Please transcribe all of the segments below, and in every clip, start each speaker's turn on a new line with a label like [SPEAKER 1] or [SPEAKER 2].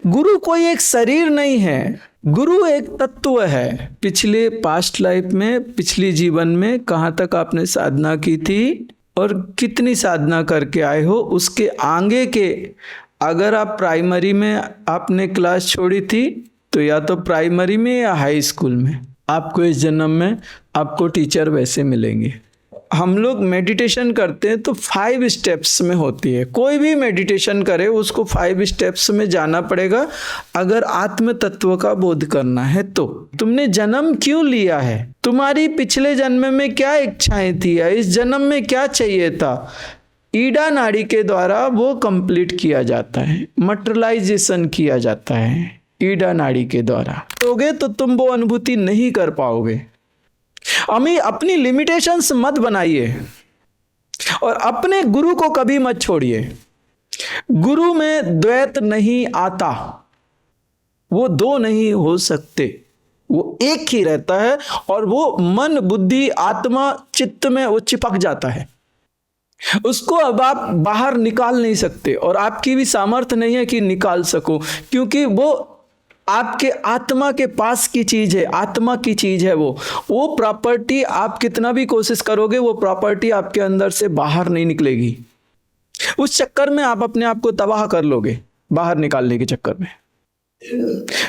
[SPEAKER 1] गुरु कोई एक शरीर नहीं है, गुरु एक तत्व है। पिछले पास्ट लाइफ में, पिछली जीवन में कहाँ तक आपने साधना की थी और कितनी साधना करके आए हो, उसके आगे के, अगर आप प्राइमरी में आपने क्लास छोड़ी थी तो या तो प्राइमरी में या हाई स्कूल में आपको इस जन्म में आपको टीचर वैसे मिलेंगे। हम लोग मेडिटेशन करते हैं तो 5 स्टेप्स में होती है। कोई भी मेडिटेशन करे उसको 5 स्टेप्स में जाना पड़ेगा अगर आत्म तत्व का बोध करना है तो। तुमने जन्म क्यों लिया है, तुम्हारी पिछले जन्म में क्या इच्छाएं थी या इस जन्म में क्या चाहिए था, ईडा नाड़ी के द्वारा वो कंप्लीट किया जाता है, मटेरियलाइजेशन किया जाता है ईडा नाड़ी के द्वारा। होगे तो तुम वो अनुभूति नहीं कर पाओगे। अपनी लिमिटेशंस मत बनाइए और अपने गुरु को कभी मत छोड़िए। गुरु में द्वैत नहीं आता, वो दो नहीं हो सकते, वो एक ही रहता है और वो मन बुद्धि आत्मा चित्त में वो चिपक जाता है। उसको अब आप बाहर निकाल नहीं सकते और आपकी भी सामर्थ्य नहीं है कि निकाल सको, क्योंकि वो आपके आत्मा के पास की चीज है, आत्मा की चीज है। वो प्रॉपर्टी आप कितना भी कोशिश करोगे वो प्रॉपर्टी आपके अंदर से बाहर नहीं निकलेगी। उस चक्कर में आप अपने आप को तबाह कर लोगे, बाहर निकालने के चक्कर में।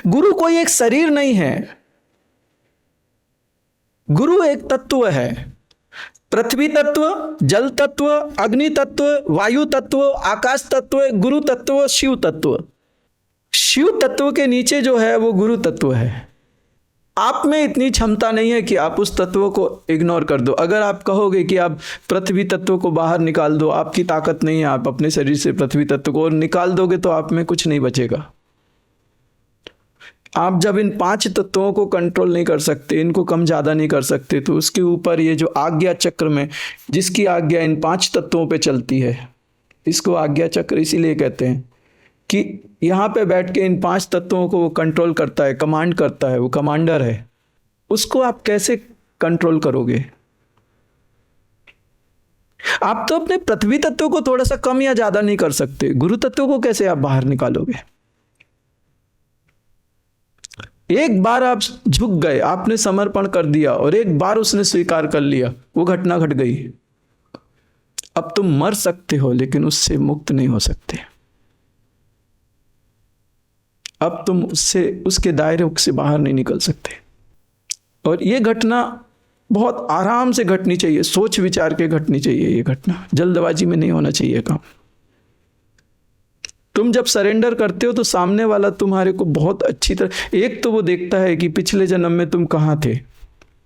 [SPEAKER 1] गुरु कोई एक शरीर नहीं है, गुरु एक तत्व है। पृथ्वी तत्व, जल तत्व, अग्नि तत्व, वायु तत्व, आकाश तत्व, गुरु तत्व, शिव तत्व। शिव तत्व के नीचे जो है वो गुरु तत्व है। आप में इतनी क्षमता नहीं है कि आप उस तत्व को इग्नोर कर दो। अगर आप कहोगे कि आप पृथ्वी तत्व को बाहर निकाल दो, आपकी ताकत नहीं है, आप अपने शरीर से पृथ्वी तत्व को निकाल दोगे तो आप में कुछ नहीं बचेगा। आप जब इन 5 तत्वों को कंट्रोल नहीं कर सकते, इनको कम ज़्यादा नहीं कर सकते, तो उसके ऊपर ये जो आज्ञा चक्र में, जिसकी आज्ञा इन 5 तत्वों पे चलती है, इसको आज्ञा चक्र इसीलिए कहते हैं कि यहाँ पे बैठ के इन 5 तत्वों को वो कंट्रोल करता है, कमांड करता है, वो कमांडर है। उसको आप कैसे कंट्रोल करोगे? आप तो अपने पृथ्वी तत्व को थोड़ा सा कम या ज़्यादा नहीं कर सकते, गुरु तत्व को कैसे आप बाहर निकालोगे? एक बार आप झुक गए, आपने समर्पण कर दिया और एक बार उसने स्वीकार कर लिया, वो घटना घट गई। अब तुम मर सकते हो लेकिन उससे मुक्त नहीं हो सकते। अब तुम उसके दायरे से बाहर नहीं निकल सकते। और ये घटना बहुत आराम से घटनी चाहिए, सोच विचार के घटनी चाहिए। ये घटना जल्दबाजी में नहीं होना चाहिए काम। तुम जब सरेंडर करते हो तो सामने वाला तुम्हारे को बहुत अच्छी तरह, एक तो वो देखता है कि पिछले जन्म में तुम कहाँ थे।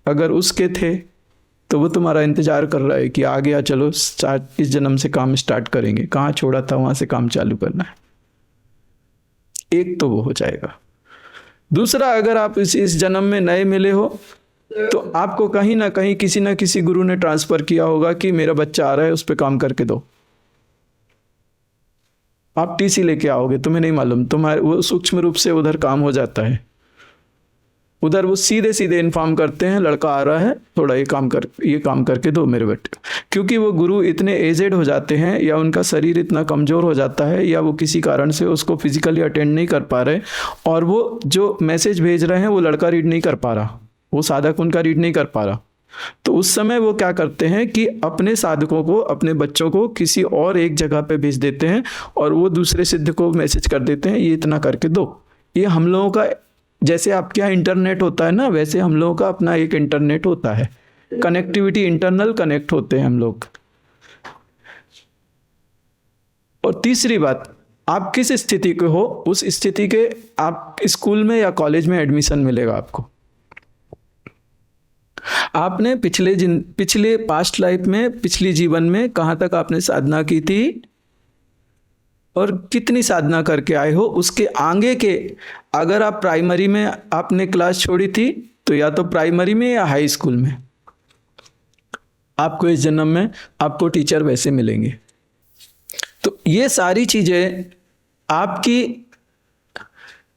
[SPEAKER 1] अगर उसके थे तो वो तुम्हारा इंतजार कर रहा है कि आ गया, चलो स्टार्ट, इस जन्म से काम स्टार्ट करेंगे, कहाँ छोड़ा था वहां से काम चालू करना है। एक तो वो हो जाएगा। दूसरा, अगर आप इस जन्म में नए मिले हो तो आपको कहीं ना कहीं किसी ना किसी गुरु ने ट्रांसफर किया होगा कि मेरा बच्चा आ रहा है, उस पर काम करके दो। आप टीसी लेके आओगे, तुम्हें नहीं मालूम, तुम्हारे वो सूक्ष्म रूप से उधर काम हो जाता है। उधर वो सीधे सीधे इन्फॉर्म करते हैं लड़का आ रहा है, थोड़ा ये काम करके दो मेरे बेटे। क्योंकि वो गुरु इतने एजेड हो जाते हैं या उनका शरीर इतना कमज़ोर हो जाता है या वो किसी कारण से उसको फिजिकली अटेंड नहीं कर पा रहे और वो जो मैसेज भेज रहे हैं वो लड़का रीड नहीं कर पा रहा, वो साधक उनका रीड नहीं कर पा रहा। तो उस समय वो क्या करते हैं कि अपने साधकों को, अपने बच्चों को किसी और एक जगह पे भेज देते हैं और वो दूसरे सिद्ध को मैसेज कर देते हैं ये इतना करके दो। ये हम लोगों का, जैसे आपके यहाँ इंटरनेट होता है ना, वैसे हम लोगों का अपना एक इंटरनेट होता है, कनेक्टिविटी, इंटरनल कनेक्ट होते हैं हम लोग। और तीसरी बात, आप किस स्थिति के हो, उस स्थिति के आप स्कूल में या कॉलेज में एडमिशन मिलेगा आपको। आपने पिछले पास्ट लाइफ में, पिछली जीवन में कहाँ तक आपने साधना की थी और कितनी साधना करके आए हो, उसके आगे के, अगर आप प्राइमरी में आपने क्लास छोड़ी थी तो या तो प्राइमरी में या हाई स्कूल में आपको इस जन्म में आपको टीचर वैसे मिलेंगे। तो ये सारी चीज़ें आपकी,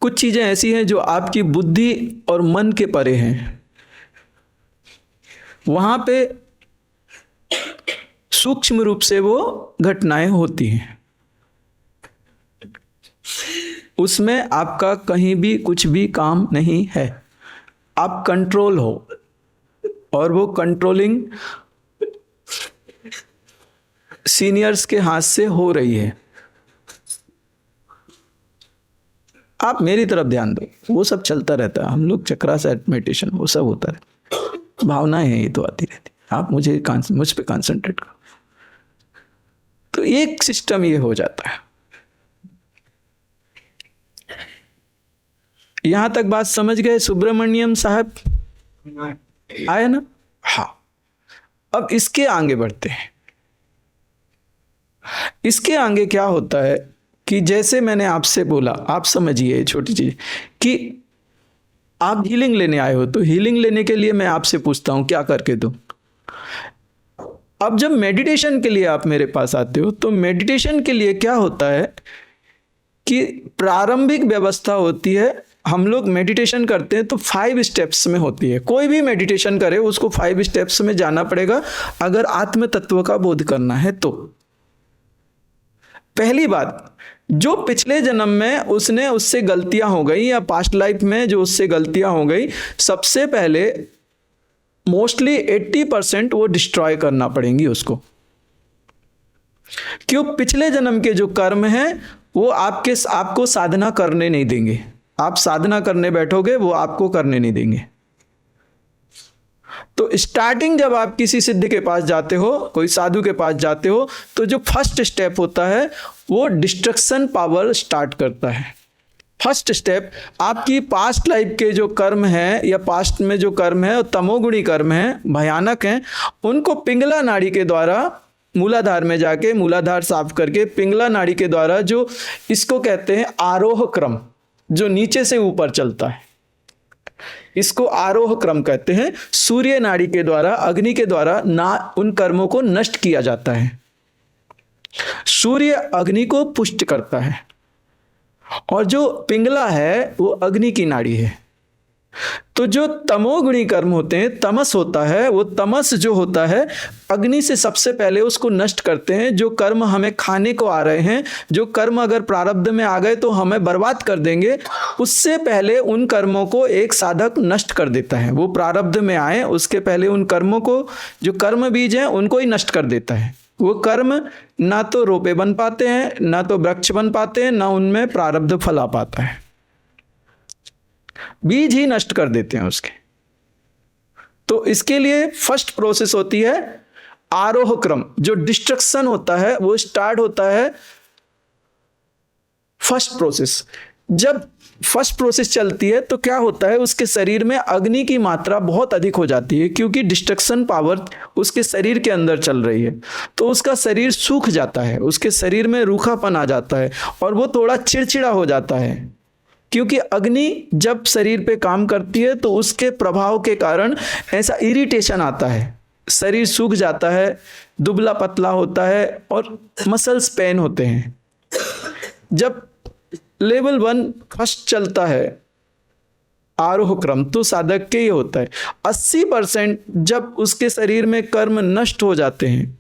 [SPEAKER 1] कुछ चीज़ें ऐसी हैं जो आपकी बुद्धि और मन के परे हैं। वहाँ पे सूक्ष्म रूप से वो घटनाएं होती हैं। उसमें आपका कहीं भी कुछ भी काम नहीं है। आप कंट्रोल हो, और वो कंट्रोलिंग सीनियर्स के हाथ से हो रही है। आप मेरी तरफ ध्यान दो, वो सब चलता रहता है। हम लोग चक्रासन मेडिटेशन वो सब होता रहता, भावनाएं हैं ये तो आती रहती। आप मुझ पे कॉन्सेंट्रेट करो, तो एक सिस्टम ये हो जाता है। यहां तक बात समझ गए सुब्रमण्यम साहब? आए ना? हाँ। अब इसके आगे बढ़ते हैं। इसके आगे क्या होता है कि जैसे मैंने आपसे बोला, आप समझिए छोटी चीज, कि आप हीलिंग लेने आए हो, तो हीलिंग लेने के लिए मैं आपसे पूछता हूं क्या करके दूं। अब जब मेडिटेशन के लिए आप मेरे पास आते हो, तो मेडिटेशन के लिए क्या होता है कि प्रारंभिक व्यवस्था होती है। हम लोग मेडिटेशन करते हैं तो 5 स्टेप्स में होती है। कोई भी मेडिटेशन करे उसको 5 स्टेप्स में जाना पड़ेगा अगर आत्म तत्व का बोध करना है तो। पहली बात, जो पिछले जन्म में उससे गलतियां हो गई, या पास्ट लाइफ में जो उससे गलतियां हो गई, सबसे पहले मोस्टली 80% वो डिस्ट्रॉय करना पड़ेंगी उसको। क्यों? पिछले जन्म के जो कर्म हैं वो आपको साधना करने नहीं देंगे। आप साधना करने बैठोगे वो आपको करने नहीं देंगे। तो स्टार्टिंग जब आप किसी सिद्ध के पास जाते हो, कोई साधु के पास जाते हो, तो जो फर्स्ट स्टेप होता है वो डिस्ट्रक्शन पावर स्टार्ट करता है। फर्स्ट स्टेप, आपकी पास्ट लाइफ के जो कर्म है या पास्ट में जो कर्म है, तमोगुणी कर्म है, भयानक हैं, उनको पिंगला नाड़ी के द्वारा मूलाधार में जाके मूलाधार साफ करके पिंगला नाड़ी के द्वारा, जो इसको कहते हैं आरोह क्रम, जो नीचे से ऊपर चलता है, इसको आरोह क्रम कहते हैं। सूर्य नाड़ी के द्वारा, अग्नि के द्वारा उन कर्मों को नष्ट किया जाता है। सूर्य अग्नि को पुष्ट करता है, और जो पिंगला है वो अग्नि की नाड़ी है। तो जो तमोगुणी कर्म होते हैं, तमस होता है, वो तमस जो होता है अग्नि से सबसे पहले उसको नष्ट करते हैं। जो कर्म हमें खाने को आ रहे हैं, जो कर्म अगर प्रारब्ध में आ गए तो हमें बर्बाद कर देंगे, उससे पहले उन कर्मों को एक साधक नष्ट कर देता है। वो प्रारब्ध में आए उसके पहले उन कर्मों को, जो कर्म बीज हैं, उनको ही नष्ट कर देता है। वो कर्म ना तो रोपे बन पाते हैं, ना तो वृक्ष बन पाते हैं, ना उनमें प्रारब्ध फल आ पाता है। बीज ही नष्ट कर देते हैं उसके। तो इसके लिए फर्स्ट प्रोसेस होती है आरोह क्रम। जो डिस्ट्रक्शन होता है वो स्टार्ट होता है फर्स्ट प्रोसेस। जब फर्स्ट प्रोसेस चलती है तो क्या होता है, उसके शरीर में अग्नि की मात्रा बहुत अधिक हो जाती है, क्योंकि डिस्ट्रक्शन पावर उसके शरीर के अंदर चल रही है। तो उसका शरीर सूख जाता है, उसके शरीर में रूखापन आ जाता है, और वो थोड़ा चिड़चिड़ा हो जाता है। क्योंकि अग्नि जब शरीर पे काम करती है तो उसके प्रभाव के कारण ऐसा इरिटेशन आता है, शरीर सूख जाता है, दुबला पतला होता है, और मसल्स पेन होते हैं। जब लेवल 1 फर्स्ट चलता है आरोह क्रम, तो साधक के ये होता है 80% जब उसके शरीर में कर्म नष्ट हो जाते हैं,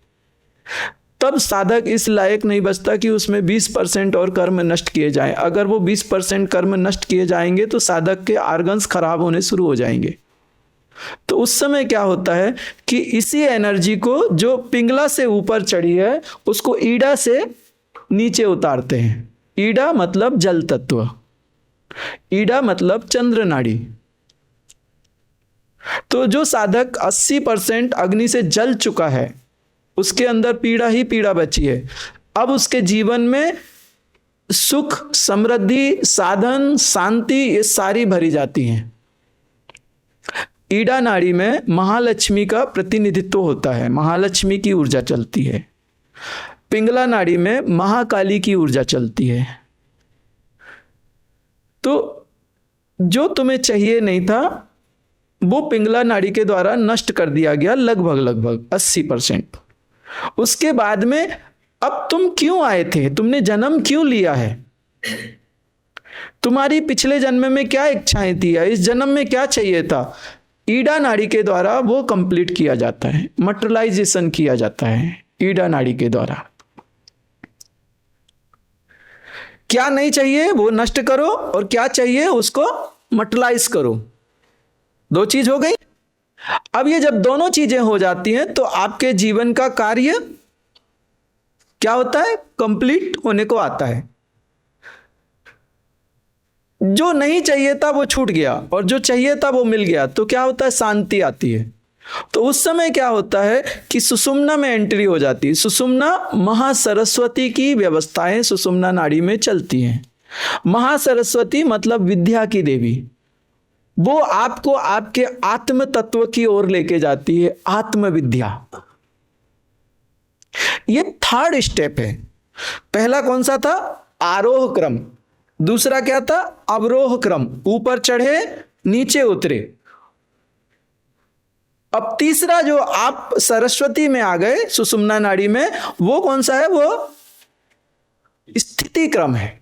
[SPEAKER 1] तब साधक इस लायक नहीं बचता कि उसमें 20% और कर्म नष्ट किए जाएं। अगर वो 20% कर्म नष्ट किए जाएंगे तो साधक के आर्गन्स खराब होने शुरू हो जाएंगे। तो उस समय क्या होता है कि इसी एनर्जी को जो पिंगला से ऊपर चढ़ी है उसको ईड़ा से नीचे उतारते हैं। ईड़ा मतलब जल तत्व, ईड़ा मतलब चंद्र नाड़ी। तो जो साधक 80% अग्नि से जल चुका है, उसके अंदर पीड़ा ही पीड़ा बची है। अब उसके जीवन में सुख, समृद्धि, साधन, शांति ये सारी भरी जाती हैं। ईड़ा नाड़ी में महालक्ष्मी का प्रतिनिधित्व होता है, महालक्ष्मी की ऊर्जा चलती है। पिंगला नाड़ी में महाकाली की ऊर्जा चलती है। तो जो तुम्हें चाहिए नहीं था वो पिंगला नाड़ी के द्वारा नष्ट कर दिया गया, लगभग 80%। उसके बाद में अब तुम क्यों आए थे, तुमने जन्म क्यों लिया है, तुम्हारी पिछले जन्म में क्या इच्छाएं थी, इस जन्म में क्या चाहिए था, ईड़ा नाड़ी के द्वारा वो कंप्लीट किया जाता है, मटेरियलाइजेशन किया जाता है ईड़ा नाड़ी के द्वारा। क्या नहीं चाहिए वो नष्ट करो, और क्या चाहिए उसको मटलाइज करो। 2 चीज हो गई। अब ये जब दोनों चीजें हो जाती हैं तो आपके जीवन का कार्य क्या होता है? कंप्लीट होने को आता है। जो नहीं चाहिए था वो छूट गया और जो चाहिए था वो मिल गया, तो क्या होता है? शांति आती है। तो उस समय क्या होता है कि सुषुम्ना में एंट्री हो जाती है। सुषुम्ना महासरस्वती की व्यवस्थाएं सुषुम्ना नाड़ी में चलती हैं। महासरस्वती मतलब विद्या की देवी। वो आपको आपके आत्म तत्व की ओर लेके जाती है, आत्म विद्या। ये 3rd स्टेप है। पहला कौन सा था? आरोह क्रम। दूसरा क्या था? अवरोह क्रम, ऊपर चढ़े नीचे उतरे। अब तीसरा जो आप सरस्वती में आ गए, सुषुम्ना नाड़ी में, वो कौन सा है? वो स्थिति क्रम है।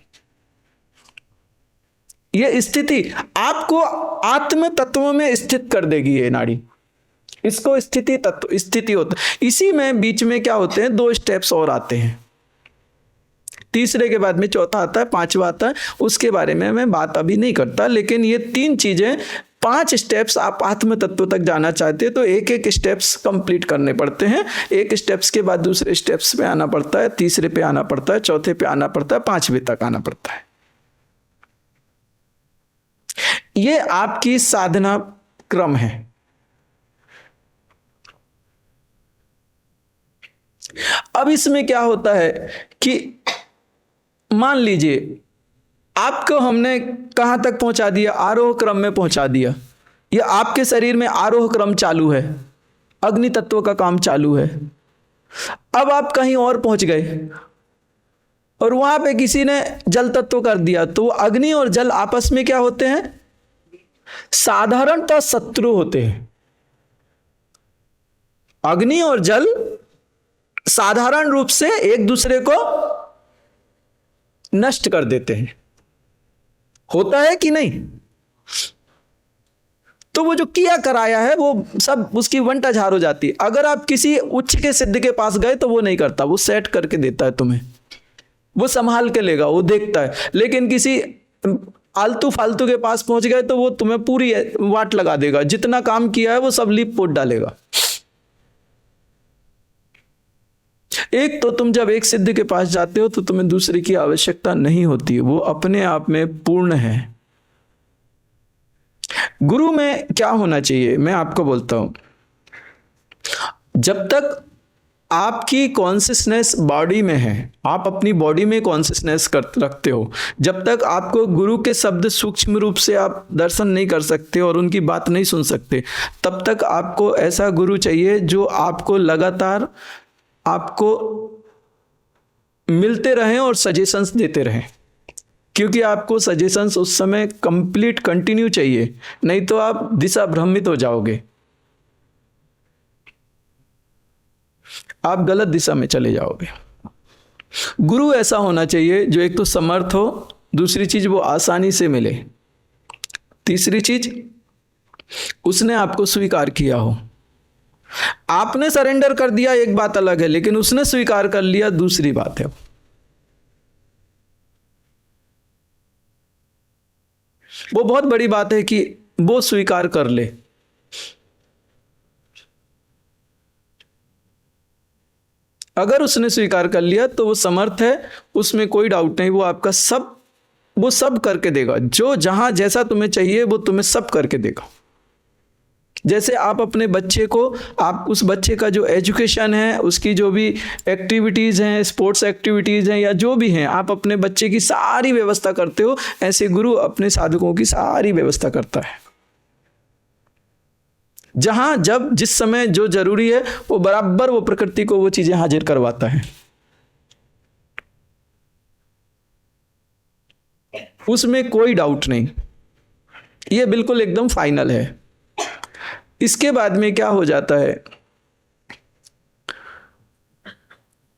[SPEAKER 1] ये स्थिति आपको आत्म तत्व में स्थित कर देगी। ये नाड़ी, इसको स्थिति तत्व, स्थिति होता है। इसी में बीच में क्या होते हैं? 2 स्टेप्स और आते हैं। तीसरे के बाद में चौथा आता है, 5वां आता है। उसके बारे में मैं बात अभी नहीं करता, लेकिन ये 3 चीजें, 5 स्टेप्स आप आत्म तत्व तक जाना चाहते हैं तो एक स्टेप्स कंप्लीट करने पड़ते हैं। एक स्टेप्स के बाद दूसरे स्टेप्स पे आना पड़ता है, तीसरे पे आना पड़ता है, चौथे पे आना पड़ता है, 5वें तक आना पड़ता है। ये आपकी साधना क्रम है। अब इसमें क्या होता है कि मान लीजिए आपको हमने कहां तक पहुंचा दिया? आरोह क्रम में पहुंचा दिया। या आपके शरीर में आरोह क्रम चालू है, अग्नि तत्व का काम चालू है। अब आप कहीं और पहुंच गए और वहां पे किसी ने जल तत्व कर दिया, तो अग्नि और जल आपस में क्या होते हैं? साधारणतः शत्रु होते हैं। अग्नि और जल साधारण रूप से एक दूसरे को नष्ट कर देते हैं। होता है कि नहीं? तो वो जो किया कराया है वो सब उसकी वंटा झार हो जाती है। अगर आप किसी उच्च के सिद्ध के पास गए तो वो नहीं करता, वो सेट करके देता है तुम्हें, वो संभाल के लेगा, वो देखता है। लेकिन किसी आलतू फालतू के पास पहुंच गए तो वो तुम्हें पूरी वाट लगा देगा, जितना काम किया है वो सब लीप पोत डालेगा। एक तो तुम जब एक सिद्ध के पास जाते हो तो तुम्हें दूसरे की आवश्यकता नहीं होती, वो अपने आप में पूर्ण है। गुरु में क्या होना चाहिए मैं आपको बोलता हूं, जब तक आपकी कॉन्शियसनेस बॉडी में है, आप अपनी बॉडी में कॉन्शियसनेस रखते हो, जब तक आपको गुरु के शब्द सूक्ष्म रूप से आप दर्शन नहीं कर सकते और उनकी बात नहीं सुन सकते, तब तक आपको ऐसा गुरु चाहिए जो आपको लगातार आपको मिलते रहें और सजेशंस देते रहें। क्योंकि आपको सजेशंस उस समय कंप्लीट कंटिन्यू चाहिए, नहीं तो आप दिशा भ्रमित हो जाओगे, आप गलत दिशा में चले जाओगे। गुरु ऐसा होना चाहिए जो एक तो समर्थ हो, दूसरी चीज वो आसानी से मिले, तीसरी चीज उसने आपको स्वीकार किया हो। आपने सरेंडर कर दिया एक बात अलग है, लेकिन उसने स्वीकार कर लिया दूसरी बात है। वो बहुत बड़ी बात है कि वो स्वीकार कर ले। अगर उसने स्वीकार कर लिया तो वो समर्थ है, उसमें कोई डाउट नहीं। वो आपका वो सब करके देगा, जो जहां जैसा तुम्हें चाहिए वो तुम्हें सब करके देगा। जैसे आप अपने बच्चे को, आप उस बच्चे का जो एजुकेशन है, उसकी जो भी एक्टिविटीज़ हैं, स्पोर्ट्स एक्टिविटीज़ हैं या जो भी हैं, आप अपने बच्चे की सारी व्यवस्था करते हो, ऐसे गुरु अपने साधकों की सारी व्यवस्था करता है। जहां जब जिस समय जो जरूरी है वो बराबर वो प्रकृति को वो चीजें हाजिर करवाता है। उसमें कोई डाउट नहीं, ये बिल्कुल एकदम फाइनल है। इसके बाद में क्या हो जाता है,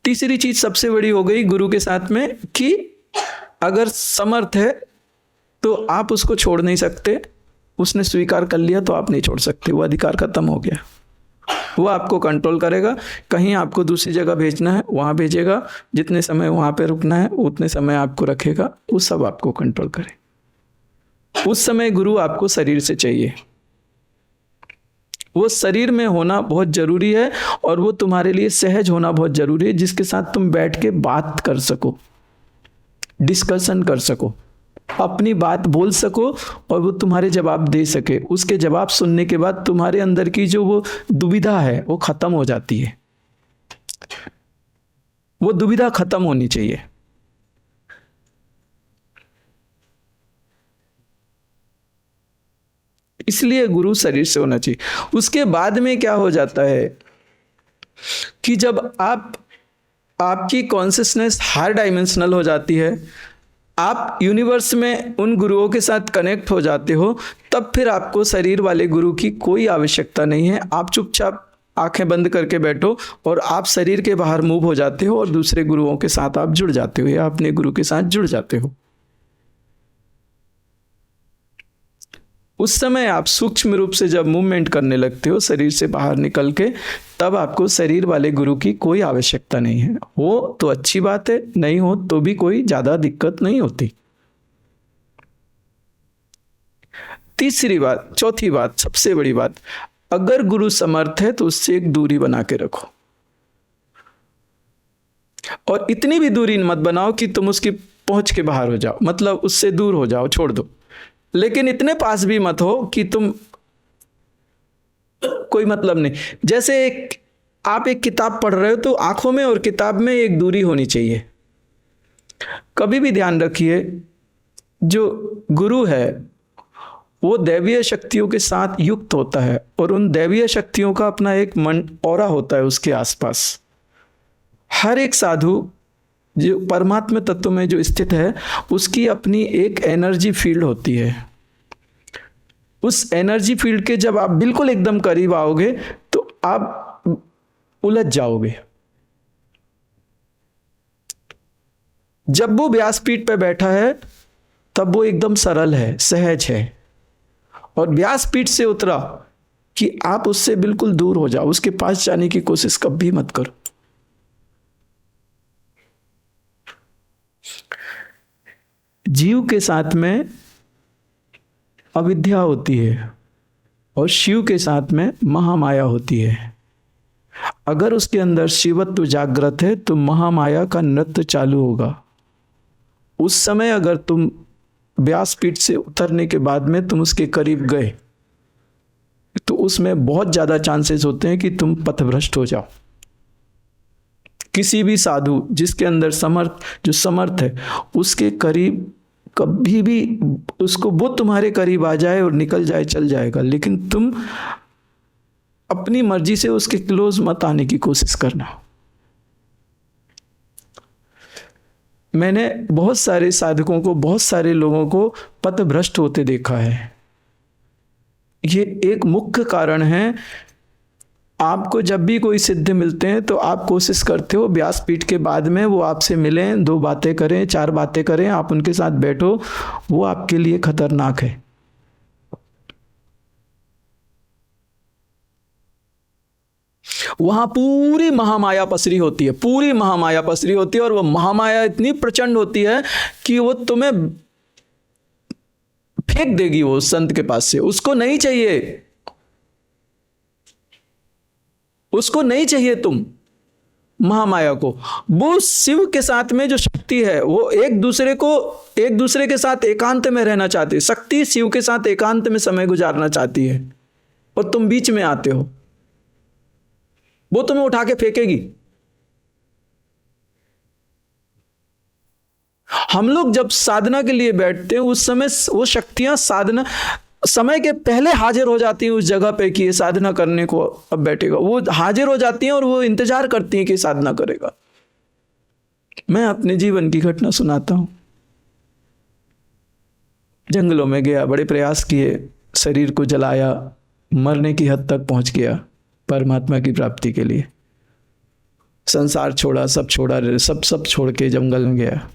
[SPEAKER 1] तीसरी चीज सबसे बड़ी हो गई गुरु के साथ में कि अगर समर्थ है तो आप उसको छोड़ नहीं सकते, उसने स्वीकार कर लिया तो आप नहीं छोड़ सकते, वो अधिकार खत्म हो गया। वो आपको कंट्रोल करेगा। कहीं आपको दूसरी जगह भेजना है वहाँ भेजेगा, जितने समय वहाँ पे रुकना है उतने समय आपको रखेगा, वो सब आपको कंट्रोल करे। उस समय गुरु आपको शरीर से चाहिए, वो शरीर में होना बहुत जरूरी है और वो तुम्हारे लिए सहज होना बहुत जरूरी है, जिसके साथ तुम बैठ के बात कर सको, डिस्कशन कर सको, अपनी बात बोल सको और वो तुम्हारे जवाब दे सके। उसके जवाब सुनने के बाद तुम्हारे अंदर की जो वो दुविधा है वो खत्म हो जाती है। वो दुविधा खत्म होनी चाहिए। इसलिए गुरु शरीर से होना चाहिए। उसके बाद में क्या हो जाता है कि जब आपकी कॉन्शियसनेस हायर डायमेंशनल हो जाती है, आप यूनिवर्स में उन गुरुओं के साथ कनेक्ट हो जाते हो, तब फिर आपको शरीर वाले गुरु की कोई आवश्यकता नहीं है। आप चुपचाप आंखें बंद करके बैठो और आप शरीर के बाहर मूव हो जाते हो और दूसरे गुरुओं के साथ आप जुड़ जाते हो या अपने गुरु के साथ जुड़ जाते हो। उस समय आप सूक्ष्म रूप से जब मूवमेंट करने लगते हो शरीर से बाहर निकल के, तब आपको शरीर वाले गुरु की कोई आवश्यकता नहीं है। हो तो अच्छी बात है, नहीं हो तो भी कोई ज्यादा दिक्कत नहीं होती। तीसरी बात, चौथी बात, सबसे बड़ी बात, अगर गुरु समर्थ है तो उससे एक दूरी बना के रखो। और इतनी भी दूरी मत बनाओ कि तुम उसकी पहुंच के बाहर हो जाओ, मतलब उससे दूर हो जाओ, छोड़ दो। लेकिन इतने पास भी मत हो कि तुम कोई मतलब नहीं। जैसे आप एक किताब पढ़ रहे हो तो आंखों में और किताब में एक दूरी होनी चाहिए। कभी भी ध्यान रखिए, जो गुरु है वो दैवीय शक्तियों के साथ युक्त होता है और उन दैवीय शक्तियों का अपना एक मन ऑरा होता है उसके आसपास। हर एक साधु जो परमात्मा तत्व में जो स्थित है उसकी अपनी एक एनर्जी फील्ड होती है। उस एनर्जी फील्ड के जब आप बिल्कुल एकदम करीब आओगे तो आप उलझ जाओगे। जब वो व्यासपीठ पे बैठा है तब वो एकदम सरल है, सहज है, और व्यासपीठ से उतरा कि आप उससे बिल्कुल दूर हो जाओ, उसके पास जाने की कोशिश कभी मत करो। जीव के साथ में अविद्या होती है और शिव के साथ में महामाया होती है। अगर उसके अंदर शिवत्व जागृत है तो महामाया का नृत्य चालू होगा। उस समय अगर तुम व्यासपीठ से उतरने के बाद में तुम उसके करीब गए तो उसमें बहुत ज्यादा चांसेस होते हैं कि तुम पथभ्रष्ट हो जाओ। किसी भी साधु जिसके अंदर जो समर्थ है उसके करीब कभी भी उसको, वो तुम्हारे करीब आ जाए और निकल जाए चल जाएगा, लेकिन तुम अपनी मर्जी से उसके क्लोज मत आने की कोशिश करना। मैंने बहुत सारे साधकों को, बहुत सारे लोगों को पथभ्रष्ट होते देखा है। ये एक मुख्य कारण है। आपको जब भी कोई सिद्ध मिलते हैं तो आप कोशिश करते हो व्यासपीठ के बाद में वो आपसे मिलें, 2 बातें करें, 4 बातें करें, आप उनके साथ बैठो। वो आपके लिए खतरनाक है। वहां पूरी महामाया पसरी होती है, पूरी महामाया पसरी होती है, और वो महामाया इतनी प्रचंड होती है कि वो तुम्हें फेंक देगी वो संत के पास से। उसको नहीं चाहिए, उसको नहीं चाहिए तुम महामाया को। वो शिव के साथ में जो शक्ति है वो एक दूसरे के साथ एकांत में रहना चाहती है। शक्ति शिव के साथ एकांत में समय गुजारना चाहती है और तुम बीच में आते हो, वो तुम्हें उठा के फेंकेगी। हम लोग जब साधना के लिए बैठते हैं उस समय वो शक्तियां साधना समय के पहले हाजिर हो जाती हैं उस जगह पे कि ये साधना करने को अब बैठेगा। वो हाजिर हो जाती हैं और वो इंतजार करती हैं कि साधना करेगा। मैं अपने जीवन की घटना सुनाता हूं। जंगलों में गया, बड़े प्रयास किए, शरीर को जलाया, मरने की हद तक पहुंच गया परमात्मा की प्राप्ति के लिए। संसार छोड़ा, सब छोड़ा, सब छोड़ के जंगल में गया।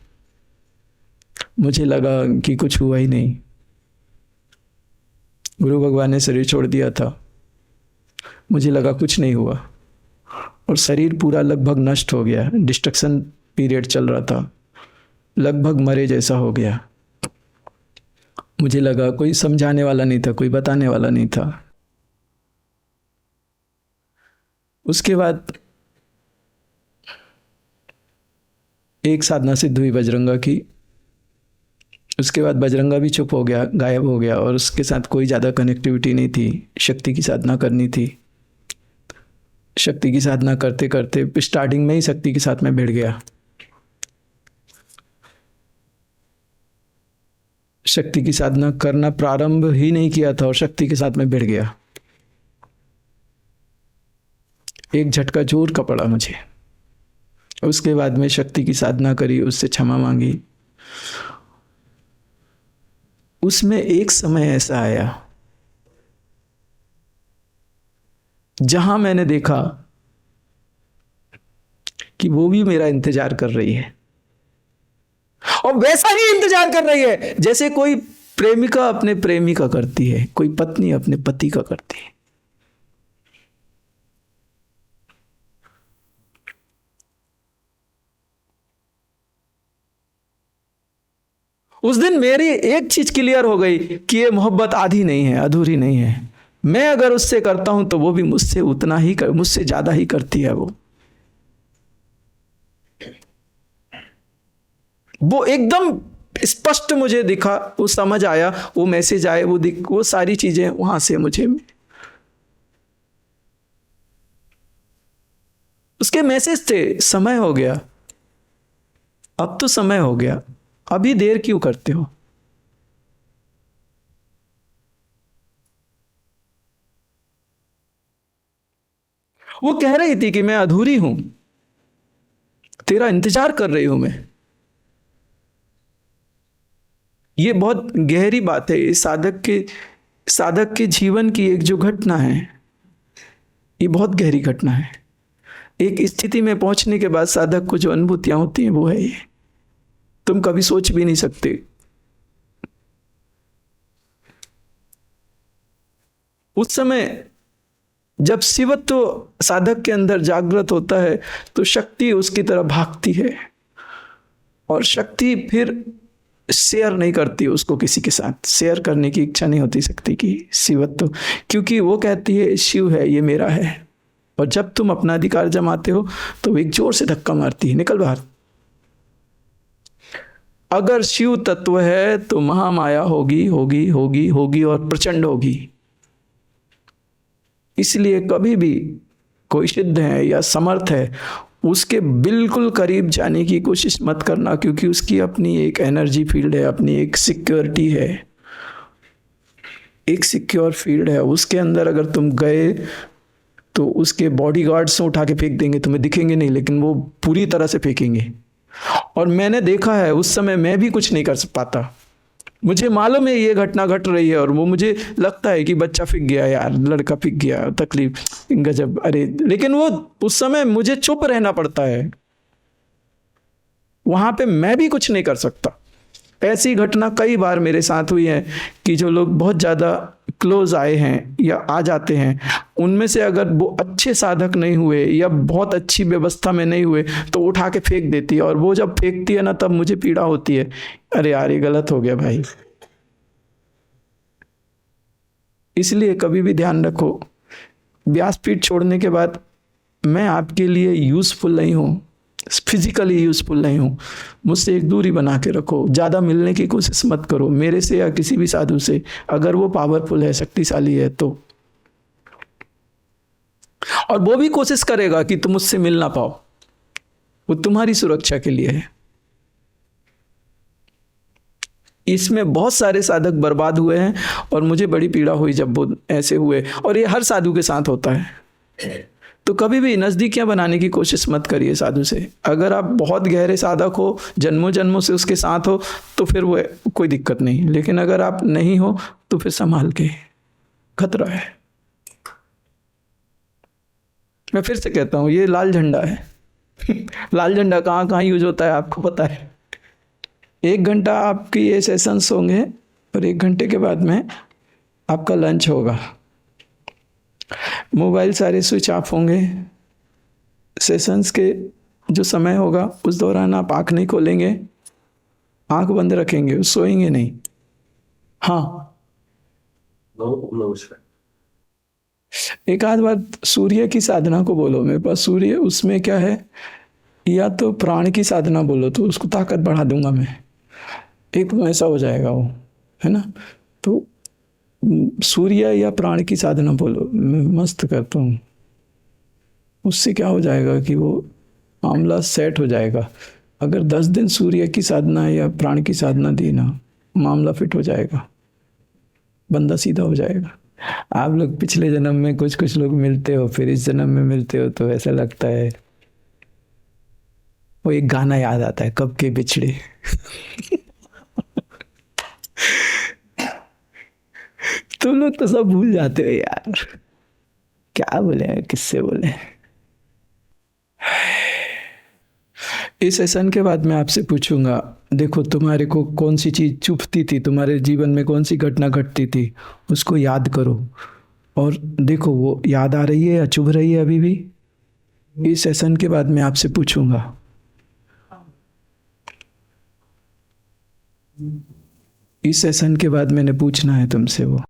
[SPEAKER 1] मुझे लगा कि कुछ हुआ ही नहीं। गुरु भगवान ने शरीर छोड़ दिया था, मुझे लगा कुछ नहीं हुआ, और शरीर पूरा लगभग नष्ट हो गया, डिस्ट्रक्शन पीरियड चल रहा था, लगभग मरे जैसा हो गया। मुझे लगा कोई समझाने वाला नहीं था, कोई बताने वाला नहीं था। उसके बाद एक साधना सिद्ध हुई बजरंगा की। उसके बाद बजरंगा भी चुप हो गया, गायब हो गया, और उसके साथ कोई ज़्यादा कनेक्टिविटी नहीं थी। शक्ति की साधना करनी थी। शक्ति की साधना करते करते स्टार्टिंग में ही शक्ति के साथ मैं भिड़ गया। शक्ति की साधना करना प्रारंभ ही नहीं किया था और शक्ति के साथ में भिड़ गया। एक झटका जोर का पड़ा मुझे। उसके बाद में शक्ति की साधना करी, उससे क्षमा मांगी। उसमें एक समय ऐसा आया जहां मैंने देखा कि वो भी मेरा इंतजार कर रही है, और वैसा ही इंतजार कर रही है जैसे कोई प्रेमिका अपने प्रेमी का करती है, कोई पत्नी अपने पति का करती है। उस दिन मेरी एक चीज क्लियर हो गई कि ये मोहब्बत आधी नहीं है, अधूरी नहीं है। मैं अगर उससे करता हूं तो वो भी मुझसे उतना ही मुझसे ज्यादा ही करती है। वो एकदम स्पष्ट मुझे दिखा, वो समझ आया, वो मैसेज आए, वो सारी चीजें वहां से मुझे, उसके मैसेज थे। समय हो गया, अब तो समय हो गया, अभी देर क्यों करते हो? वो कह रही थी कि मैं अधूरी हूं, तेरा इंतजार कर रही हूं मैं। ये बहुत गहरी बात है। ये साधक के जीवन की एक जो घटना है, ये बहुत गहरी घटना है। एक स्थिति में पहुंचने के बाद साधक को जो अनुभूतियां होती हैं वो है ये, तुम कभी सोच भी नहीं सकते। उस समय जब शिवत्व साधक के अंदर जागृत होता है तो शक्ति उसकी तरफ भागती है, और शक्ति फिर शेयर नहीं करती उसको, किसी के साथ शेयर करने की इच्छा नहीं होती शक्ति की शिवत्व, क्योंकि वो कहती है शिव है, ये मेरा है। और जब तुम अपना अधिकार जमाते हो तो एक जोर से धक्का मारती है, निकल बाहर। अगर शिव तत्व है तो महामाया होगी होगी होगी होगी और प्रचंड होगी। इसलिए कभी भी कोई सिद्ध है या समर्थ है, उसके बिल्कुल करीब जाने की कोशिश मत करना, क्योंकि उसकी अपनी एक एनर्जी फील्ड है, अपनी एक सिक्योरिटी है, एक सिक्योर फील्ड है। उसके अंदर अगर तुम गए तो उसके बॉडीगार्ड्स से उठा के फेंक देंगे, तुम्हें दिखेंगे नहीं, लेकिन वो पूरी तरह से फेंकेंगे। और मैंने देखा है, उस समय मैं भी कुछ नहीं कर पाता। मुझे मालूम है ये घटना घट रही है, और वो मुझे लगता है कि बच्चा फिक गया यार, लड़का फिक गया, तकलीफ गजब, अरे, लेकिन वो उस समय मुझे चुप रहना पड़ता है। वहां पे मैं भी कुछ नहीं कर सकता। ऐसी घटना कई बार मेरे साथ हुई है कि जो लोग बहुत ज़्यादा क्लोज आए हैं या आ जाते हैं, उनमें से अगर वो अच्छे साधक नहीं हुए या बहुत अच्छी व्यवस्था में नहीं हुए तो उठा के फेंक देती है। और वो जब फेंकती है ना, तब मुझे पीड़ा होती है, अरे यार ये गलत हो गया भाई। इसलिए कभी भी ध्यान रखो, व्यासपीठ छोड़ने के बाद मैं आपके लिए यूजफुल नहीं हूँ, फिजिकली यूजफुल नहीं हूँ। मुझसे एक दूरी बना के रखो, ज़्यादा मिलने की कोशिश मत करो मेरे से या किसी भी साधु से, अगर वो पावरफुल है, शक्तिशाली है तो। और वो भी कोशिश करेगा कि तुम उससे मिल ना पाओ, वो तुम्हारी सुरक्षा के लिए है। इसमें बहुत सारे साधक बर्बाद हुए हैं, और मुझे बड़ी पीड़ा हुई जब वो ऐसे हुए, और ये हर साधु के साथ होता है। तो कभी भी नज़दीकियां बनाने की कोशिश मत करिए साधु से। अगर आप बहुत गहरे साधक हो, जन्मों जन्मों से उसके साथ हो, तो फिर वो कोई दिक्कत नहीं, लेकिन अगर आप नहीं हो तो फिर संभाल के, खतरा है। मैं फिर से कहता हूँ, ये लाल झंडा है। लाल झंडा कहाँ कहाँ यूज होता है आपको पता है। 1 घंटा आपके ये सेशंस होंगे, और 1 घंटे के बाद में आपका लंच होगा। मोबाइल सारे स्विच ऑफ होंगे। सेशंस के जो समय होगा उस दौरान आप आँख नहीं खोलेंगे, आँख बंद रखेंगे, सोएंगे नहीं। हाँ, एक आध बार सूर्य की साधना को बोलो, मेरे पास सूर्य, उसमें क्या है, या तो प्राण की साधना बोलो तो उसको ताकत बढ़ा दूंगा मैं, एकदम ऐसा हो जाएगा वो, है ना। तो सूर्य या प्राण की साधना बोलो, मैं मस्त करता हूँ। उससे क्या हो जाएगा कि वो मामला सेट हो जाएगा। अगर 10 दिन सूर्य की साधना या प्राण की साधना दी ना, मामला फिट हो जाएगा, बंदा सीधा हो जाएगा। आप लोग पिछले जन्म में कुछ कुछ लोग मिलते हो, फिर इस जन्म में मिलते हो, तो ऐसा लगता है, वो एक गाना याद आता है, कब के बिछड़े। तुम लोग तो सब भूल जाते हो यार, क्या बोले, किससे बोले। इस सेशन के बाद मैं आपसे पूछूंगा, देखो तुम्हारे को कौन सी चीज़ चुभती थी, तुम्हारे जीवन में कौन सी घटना घटती थी, उसको याद करो और देखो वो याद आ रही है या चुभ रही है अभी भी। इस सेशन के बाद मैं आपसे पूछूंगा। इस सेशन के बाद मैंने पूछना है तुमसे वो।